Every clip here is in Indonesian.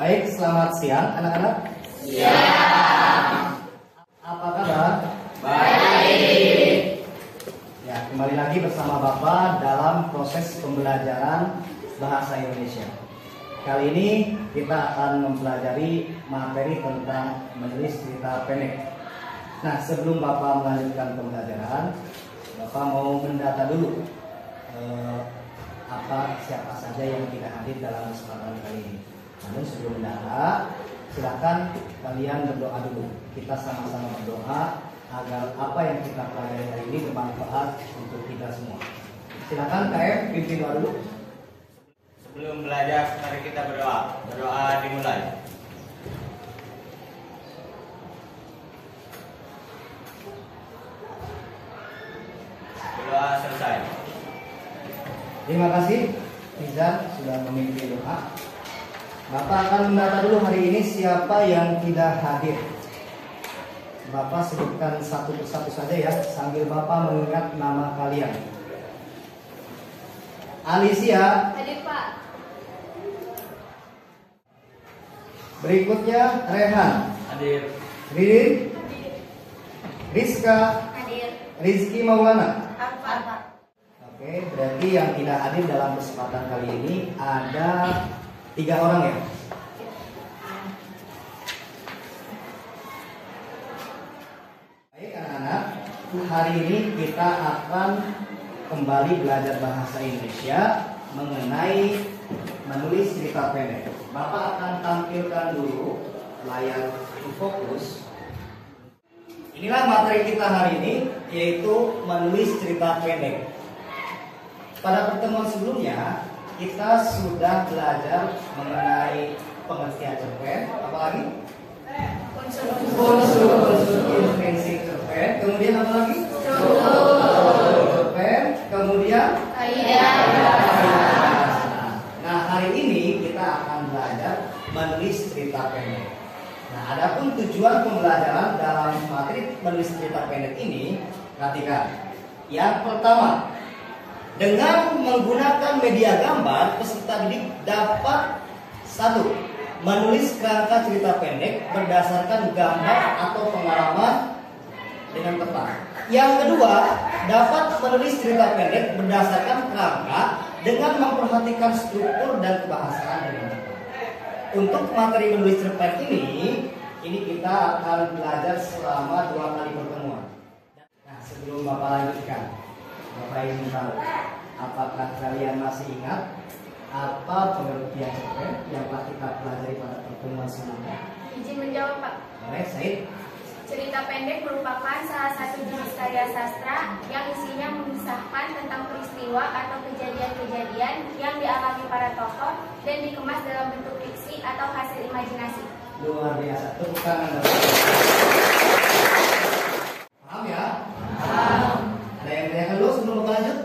Baik, selamat siang anak-anak. Siang. Apa kabar? Baik. Ya, kembali lagi bersama Bapak dalam proses pembelajaran bahasa Indonesia. Kali ini kita akan mempelajari materi tentang menulis cerita pendek. Nah, sebelum Bapak melanjutkan pembelajaran, Bapak mau mendata dulu siapa saja yang tidak hadir dalam kesempatan kali ini. Namun sebelum mendata, silakan kalian berdoa dulu. Kita sama-sama berdoa agar apa yang kita pelajari hari ini bermanfaat untuk kita semua. Silakan KM pimpin doa dulu. Sebelum belajar, mari kita berdoa. Berdoa dimulai. Berdoa selesai. Terima kasih Rizal sudah memimpin doa. Bapak akan mendata dulu hari ini siapa yang tidak hadir. Bapak sebutkan satu persatu saja ya, sambil Bapak mengingat nama kalian. Alicia. Hadir, Pak. Berikutnya Rehan. Hadir. Ririn. Hadir. Rizka. Hadir. Rizky Maulana. Apa? Oke, berarti yang tidak hadir dalam kesempatan kali ini ada 3 orang ya. Baik anak-anak, hari ini kita akan kembali belajar bahasa Indonesia mengenai menulis cerita pendek. Bapak akan tampilkan dulu layar fokus. Inilah materi kita hari ini, yaitu menulis cerita pendek. Pada pertemuan sebelumnya kita sudah belajar mengenai pengertian cerpen, apalagi unsur intrinsik cerpen, kemudian apa lagi? Cerpen, kemudian Nah, hari ini kita akan belajar menulis cerita pendek. Nah, adapun tujuan pembelajaran dalam materi menulis cerita pendek ini, perhatikan. Yang pertama, dengan menggunakan media gambar, peserta didik dapat 1. Menulis kerangka cerita pendek berdasarkan gambar atau pengalaman dengan tepat. Yang kedua, dapat menulis cerita pendek berdasarkan kerangka dengan memperhatikan struktur dan kebahasaan dengan tepat. Untuk materi menulis cerpen ini kita akan belajar selama 2 kali pertemuan. Nah, sebelum Bapak lanjutkan, Bapak ingin tahu, apakah kalian masih ingat apa pengertian cerpen yang telah kita pelajari pada pertemuan sebelumnya? Izin menjawab, Pak. Boleh, Said? Cerita pendek merupakan salah satu jenis karya sastra yang isinya mengisahkan tentang peristiwa atau kejadian-kejadian yang dialami para tokoh dan dikemas dalam bentuk fiksi atau hasil imajinasi. Luar biasa, tepuk tangan. Paham ya? Ada yang tanyakan dulu sebelum Bapak lanjut?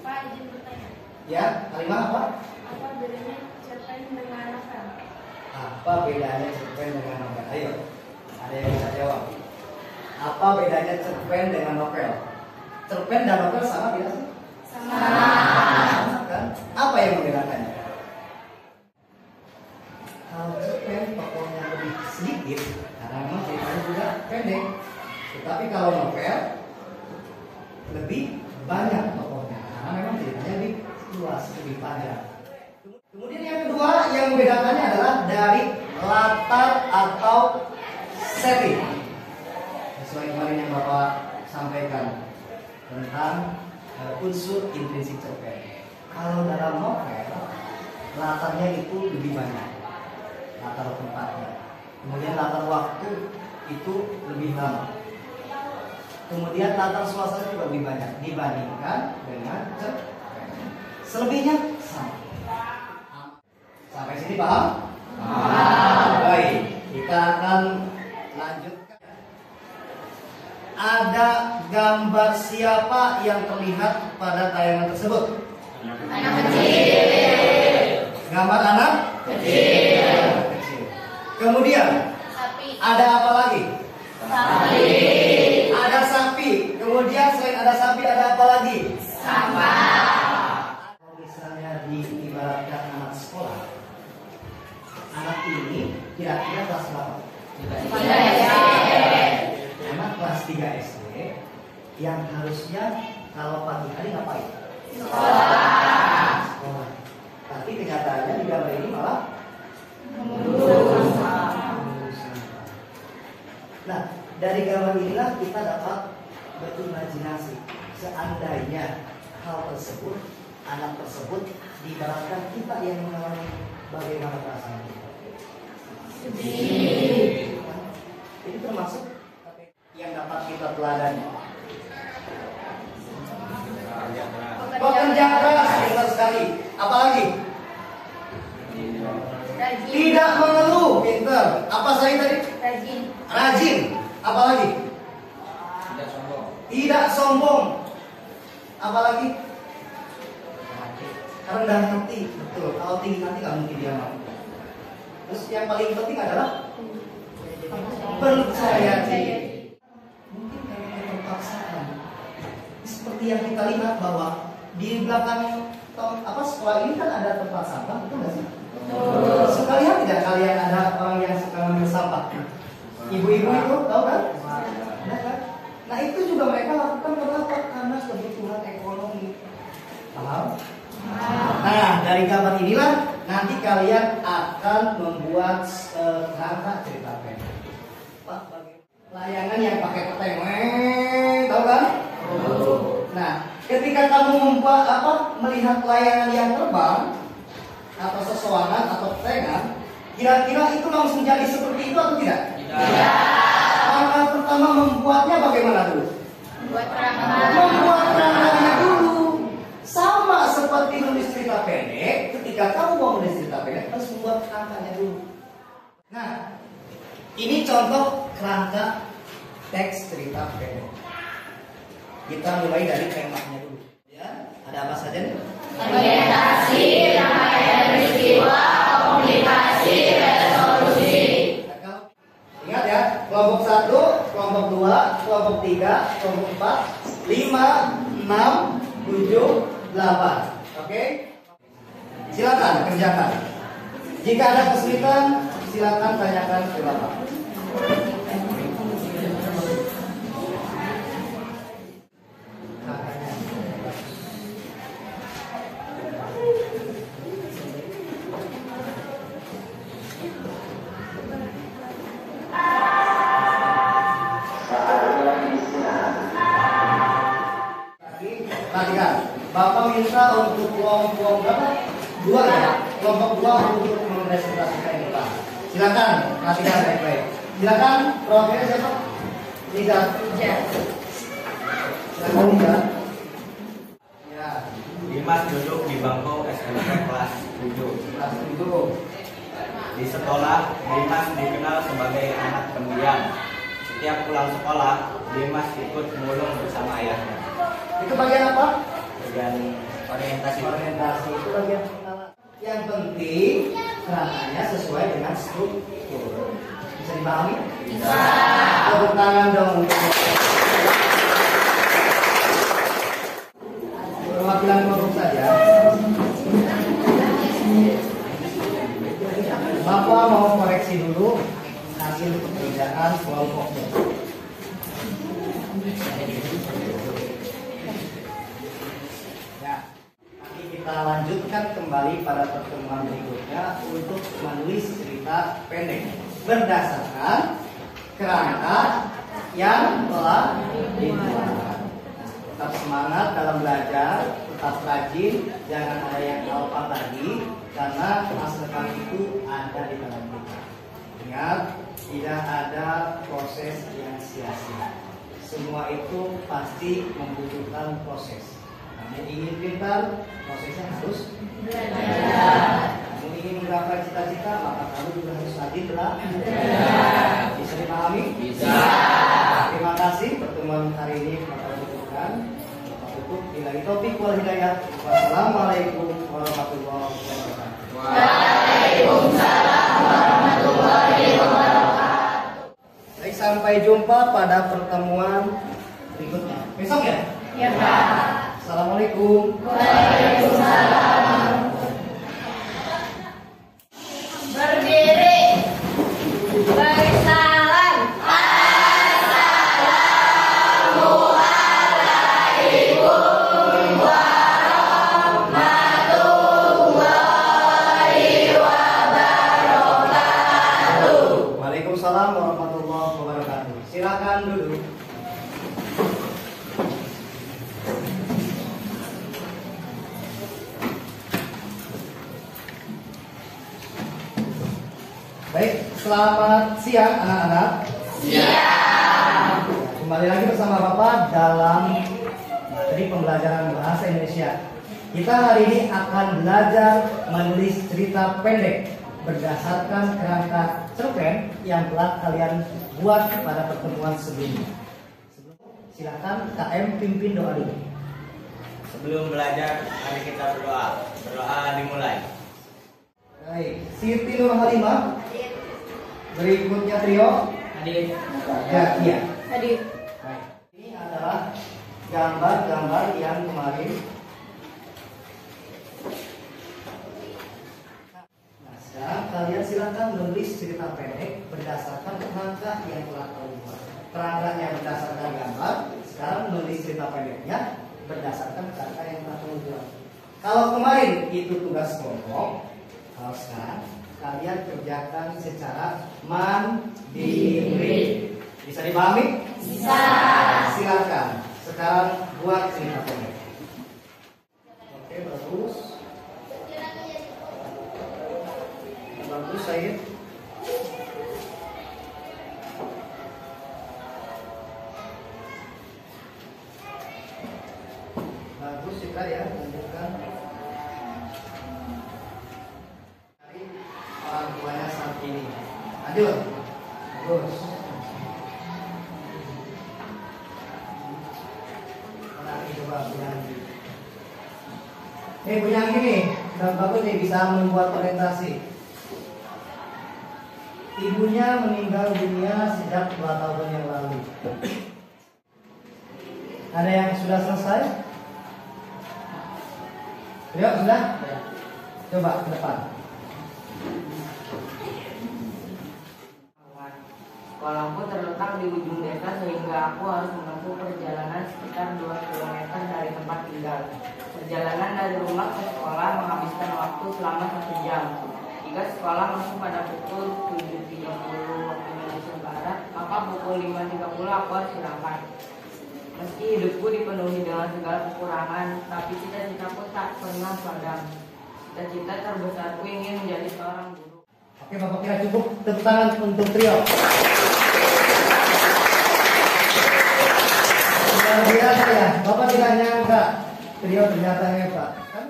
Pak, izin bertanya. Ya, kalimat apa? Apa bedanya cerpen dengan novel? Apa bedanya cerpen dengan novel? Ayo, ada yang bisa jawab. Apa bedanya cerpen dengan novel? Cerpen dan novel sama tidak sih? Sama kan? Apa yang membedakannya? Kalau cerpen tokohnya lebih sedikit, karena memang ceritanya juga pendek. Tetapi kalau novel lebih banyak tokohnya, karena memang ceritanya lebih luas, lebih panjang. Kemudian yang kedua yang membedakannya adalah dari latar atau setting. Sesuai kemarin yang Bapak sampaikan tentang unsur intrinsik cerpen. Kalau dalam novel, latarnya itu lebih banyak, latar tempatnya. Kemudian latar waktu itu lebih lama. Kemudian latar suasana juga lebih banyak dibandingkan dengan cerpen. Selebihnya sama. Sampai sini paham? Baik, kita akan lanjutkan. Ada gambar siapa yang terlihat pada tayangan tersebut? Anak kecil. Gambar anak kecil. Kemudian Sapi. ada apa lagi? Sapi. Ada sapi. Kemudian selain ada sapi ada apa lagi? Sampah. Kalau misalnya diibaratkan anak sekolah, anak ini kira-kira kelas berapa? 3 SD. Anak kelas 3 SD yang harusnya kalau pagi hari ngapain? Sekolah. Tapi kenyataannya di gambar ini malah Nah, dari gambar inilah kita dapat berimajinasi. Seandainya hal tersebut, anak tersebut diibaratkan kita yang mengalami, bagaimana perasaan kita? Sedih. Ini termasuk yang dapat kita teladani. Pekerja keras, pintar sekali. Apalagi? Rajin. Tidak mengeluh, pintar. Apa saya tadi? Rajin. Rajin. Apalagi? Tidak sombong. Apalagi? Rendah hati. Betul. Kalau tinggi hati nggak mungkin dia mau. Terus yang paling penting adalah percaya diri. Mungkin karena keterpaksaan. Seperti yang kita lihat bahwa di belakang sekolah ini kan ada tempat sampah, betul nggak sih? Suka lihat tidak kalian ada orang yang suka ngambil sampah? Ibu-ibu itu tahu kan? Ada kan? Nah itu juga mereka lakukan kenapa? Karena kebutuhan ekonomi. Paham? Nah dari gambar inilah nanti kalian akan membuat kerangka cerita pendek. Pak, layangan yang pakai peteng, tahu kan? Nah, ketika kamu melihat layangan yang terbang atau sesuangan atau petengan, kira-kira itu langsung jadi seperti itu atau tidak? Tidak. Langkah pertama membuatnya bagaimana dulu? Membuat kerangkanya dulu. Sama seperti menulis cerita pendek, ketika kamu mau menulis cerita pendek harus membuat kerangkanya dulu. Nah, ini contoh kerangka teks cerita pendek. Kita mulai dari temanya dulu. Ya, ada apa saja nih? Orientasi, rangkaian peristiwa, komunikasi, resolusi. Ingat ya, kelompok 1, kelompok 2, kelompok 3, kelompok 4, 5, 6, 7, 8. Oke? Silakan kerjakan. Jika ada kesulitan, silakan tanyakan ke Bapak. Perhatikan, Bapak minta untuk kelompok berapa? 2 ya? Kelompok 2 untuk merepresentasikan ini Pak. Silakan, perhatikan baik-baik. Silakan, profilnya siapa? Liza. Silakan Liza. Ya. Dimas duduk di bangku SMP kelas 7. Kelas 7. Di sekolah, Dimas dikenal sebagai anak pendiam. Setiap pulang sekolah, Dimas ikut mulung bersama ayahnya. Itu bagian apa? Bagian orientasi. Orientasi itu bagian pengenalan. Yang penting kerangkanya sesuai dengan struktur. Bisa dipahami? Bisa. Tepuk tangan dong. Perwakilan kelompok saja. Bapak mau koreksi dulu hasil pekerjaan kelompoknya. Ya, nanti kita lanjutkan kembali pada pertemuan berikutnya untuk menulis cerita pendek berdasarkan kerangka yang telah dibuat. Tetap semangat dalam belajar, tetap rajin, jangan ada yang alpa lagi, karena masa depan itu ada di dalam kita. Ingat, tidak ada proses yang sia-sia. Semua itu pasti membutuhkan proses. Kamu ingin pintar, prosesnya harus belajar. Kamu ingin menggapai cita-cita, maka kamu juga harus rajin belajar. Bisa dipahami? Bisa. Terima kasih pertemuan hari ini Bapak cukupkan. Bapak tutup. Billahi taufiq wal hidayah. Wassalamualaikum warahmatullahi wabarakatuh. Waalaikumsalam warahmatullahi wabarakatuh. Baik, sampai jumpa pada pertemuan berikutnya. Besok ya? Ya, Pak. Assalamualaikum. Waalaikumsalam. Berdiri. Baik, selamat siang anak-anak. Siang. Kembali lagi bersama Bapak dalam materi pembelajaran bahasa Indonesia. Kita hari ini akan belajar menulis cerita pendek berdasarkan kerangka cerpen yang telah kalian buat pada pertemuan sebelumnya. Silakan KM pimpin doa dulu. Sebelum belajar, mari kita berdoa. Berdoa dimulai. Baik, Siti Nur Halimah. Berikutnya trio. Hadir. Ya, iya. Hadir. Baik. Ini adalah gambar-gambar yang kemarin. Nah, sekarang kalian silakan menulis cerita pendek berdasarkan kerangka yang telah kalian buat. Kerangkanya berdasarkan gambar. Sekarang menulis cerita pendeknya berdasarkan kerangka yang telah kalian buat. Kalau kemarin itu tugas kelompok, kalau sekarang kalian kerjakan secara mandiri. Bisa dipahami? Bisa. Silakan. Sekarang buat cerita pendek. Oke, bagus. Bagus, Said. Bagus juga ya, lanjutkan. Orang tuanya saat ini. Lanjut. Bagus. Nanti coba punya. Punya gini, dan bagus nih bisa membuat orientasi. Ibunya meninggal dunia sejak 2 tahun yang lalu. Ada yang sudah selesai? Ya, sudah? Coba ke depan. Sekolahku terletak di ujung desa sehingga aku harus menempuh perjalanan sekitar 2 km dari tempat tinggal. Perjalanan dari rumah ke sekolah menghabiskan waktu selama 1 jam. Jika sekolah masuk pada pukul 7.30 waktu Indonesia Barat, maka pukul 5.30 aku harus berangkat. Meski hidupku dipenuhi dengan segala kekurangan, tapi cita-citaku tak pernah padam. Cita-cita terbesarku ingin menjadi seorang guru. Oke, Bapak kira cukup. Tepuk tangan untuk trio. Luar biasa ya, Bapak tidak nyangka trio ternyata hebat. Kan?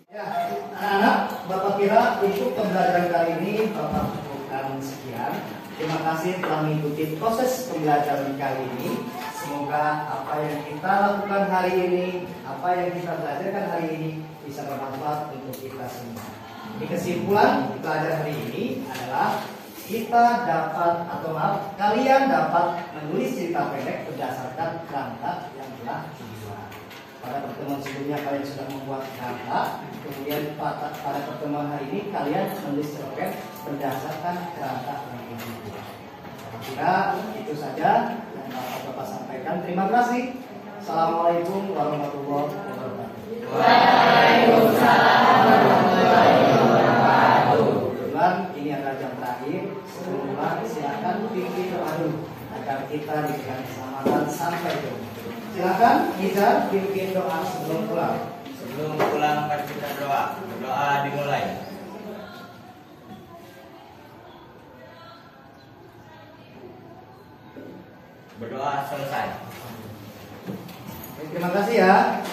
Ya, anak-anak, Bapak kira untuk pembelajaran kali ini Bapak cukupkan sekian. Terima kasih telah mengikuti proses pembelajaran kali ini. Semoga apa yang kita lakukan hari ini, apa yang kita belajarkan hari ini bisa bermanfaat untuk kita semua. Di kesimpulan pelajaran hari ini adalah kita dapat atau maaf, kalian dapat menulis cerita pendek berdasarkan kerangka yang telah dibuat. Pada pertemuan sebelumnya kalian sudah membuat kerangka, kemudian pada pertemuan hari ini kalian menulis cerpen berdasarkan kerangka yang dibuat. Kira itu saja yang Bapak sampaikan. Terima kasih. Assalamualaikum warahmatullahi wabarakatuh. Waalaikumsalam warahmatullahi wabarakatuh. Kebetulan ini adalah jam terakhir. Sebelum pulang silakan pimpin doa dulu agar kita diberikan keselamatan sampai ke rumah. Silakan Iza pimpin doa sebelum pulang. Sebelum pulang, mari kita berdoa. Berdoa dimulai. Berdoa selesai. Terima kasih ya.